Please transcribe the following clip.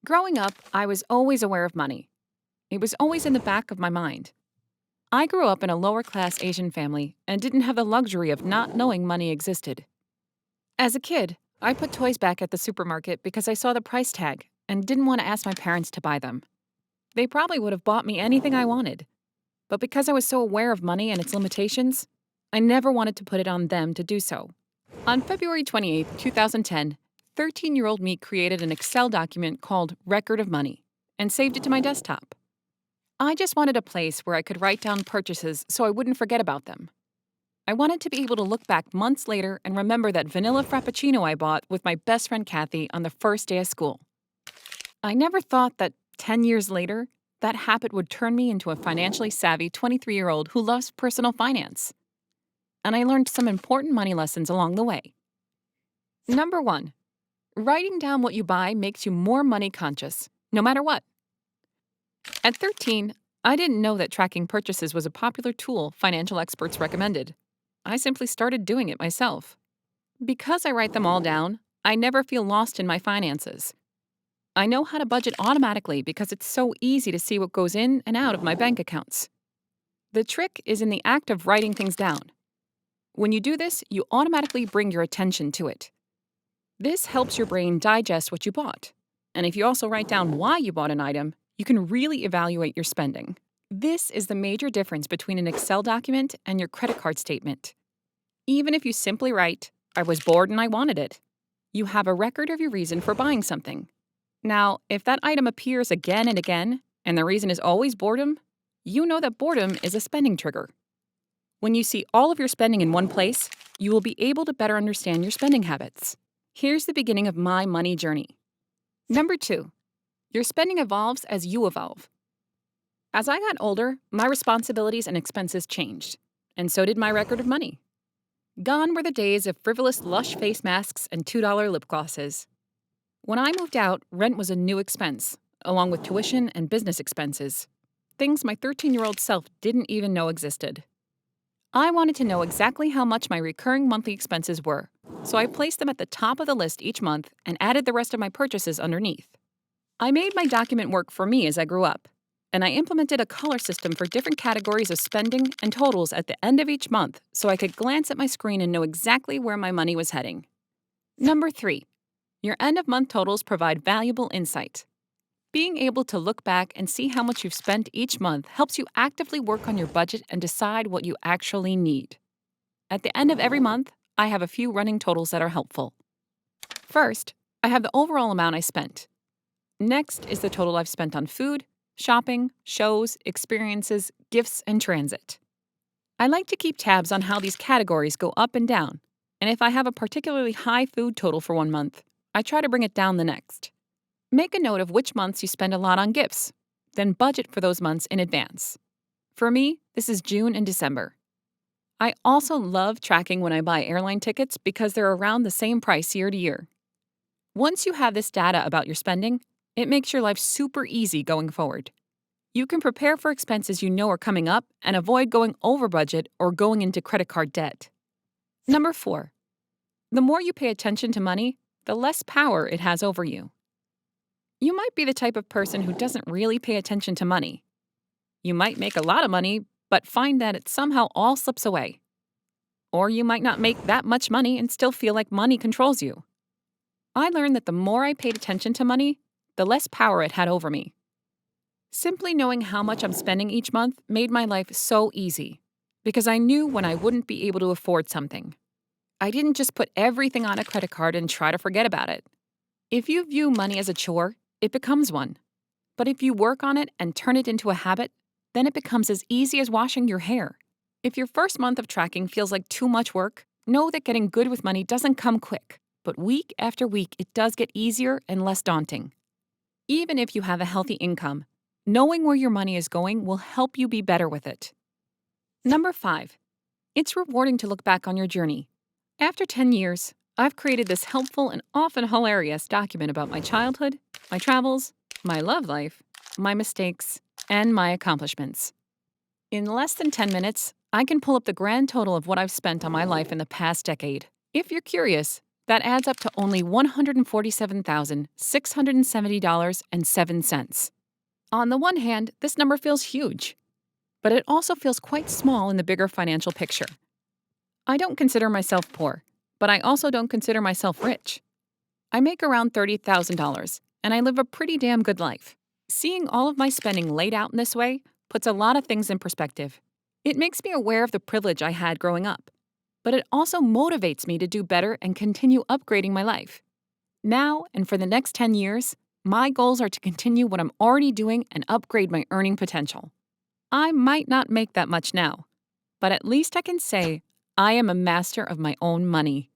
Growing up, I was always aware of money. It was always in the back of my mind. I grew up in a lower class Asian family and didn't have the luxury of not knowing money existed. As a kid, I put toys back at the supermarket because I saw the price tag and didn't want to ask my parents to buy them. They probably would have bought me anything I wanted. But because I was so aware of money and its limitations, I never wanted to put it on them to do so. On February 28, 2010, 13-year-old me created an Excel document called Record of Money and saved it to my desktop. I just wanted a place where I could write down purchases so I wouldn't forget about them. I wanted to be able to look back months later and remember that vanilla frappuccino I bought with my best friend Kathy on the first day of school. I never thought that 10 years later, that habit would turn me into a financially savvy 23-year-old who loves personal finance. And I learned some important money lessons along the way. Number 1. Writing down what you buy makes you more money conscious, no matter what. At 13, I didn't know that tracking purchases was a popular tool financial experts recommended. I simply started doing it myself. Because I write them all down, I never feel lost in my finances. I know how to budget automatically because it's so easy to see what goes in and out of my bank accounts. The trick is in the act of writing things down. When you do this, you automatically bring your attention to it. This helps your brain digest what you bought. And if you also write down why you bought an item, you can really evaluate your spending. This is the major difference between an Excel document and your credit card statement. Even if you simply write, I was bored and I wanted it, you have a record of your reason for buying something. Now, if that item appears again and again, and the reason is always boredom, you know that boredom is a spending trigger. When you see all of your spending in one place, you will be able to better understand your spending habits. Here's the beginning of my money journey. Number 2. Your spending evolves as you evolve. As I got older, my responsibilities and expenses changed, and so did my record of money. Gone were the days of frivolous Lush face masks and $2 lip glosses. When I moved out, rent was a new expense, along with tuition and business expenses, things my 13-year-old self didn't even know existed. I wanted to know exactly how much my recurring monthly expenses were, so I placed them at the top of the list each month and added the rest of my purchases underneath. I made my document work for me as I grew up, and I implemented a color system for different categories of spending and totals at the end of each month so I could glance at my screen and know exactly where my money was heading. Number 3. Your end-of-month totals provide valuable insight. Being able to look back and see how much you've spent each month helps you actively work on your budget and decide what you actually need. At the end of every month, I have a few running totals that are helpful. First, I have the overall amount I spent. Next is the total I've spent on food, shopping, shows, experiences, gifts, and transit. I like to keep tabs on how these categories go up and down, and if I have a particularly high food total for one month, I try to bring it down the next. Make a note of which months you spend a lot on gifts, then budget for those months in advance. For me, this is June and December. I also love tracking when I buy airline tickets because they're around the same price year to year. Once you have this data about your spending, it makes your life super easy going forward. You can prepare for expenses you know are coming up and avoid going over budget or going into credit card debt. Number 4. The more you pay attention to money, the less power it has over you. You might be the type of person who doesn't really pay attention to money. You might make a lot of money, but find that it somehow all slips away. Or you might not make that much money and still feel like money controls you. I learned that the more I paid attention to money, the less power it had over me. Simply knowing how much I'm spending each month made my life so easy, because I knew when I wouldn't be able to afford something. I didn't just put everything on a credit card and try to forget about it. If you view money as a chore, it becomes one. But if you work on it and turn it into a habit, then it becomes as easy as washing your hair. If your first month of tracking feels like too much work, know that getting good with money doesn't come quick, but week after week it does get easier and less daunting. Even if you have a healthy income, knowing where your money is going will help you be better with it. Number 5. It's rewarding to look back on your journey. After 10 years, I've created this helpful and often hilarious document about my childhood, my travels, my love life, my mistakes, and my accomplishments. In less than 10 minutes, I can pull up the grand total of what I've spent on my life in the past decade. If you're curious, That adds up to only $147,670.07. On the one hand, this number feels huge, but it also feels quite small in the bigger financial picture. I don't consider myself poor, but I also don't consider myself rich. I make around $30,000, and I live a pretty damn good life. Seeing all of my spending laid out in this way puts a lot of things in perspective. It makes me aware of the privilege I had growing up, but it also motivates me to do better and continue upgrading my life. Now and for the next 10 years, my goals are to continue what I'm already doing and upgrade my earning potential. I might not make that much now, but at least I can say I am a master of my own money.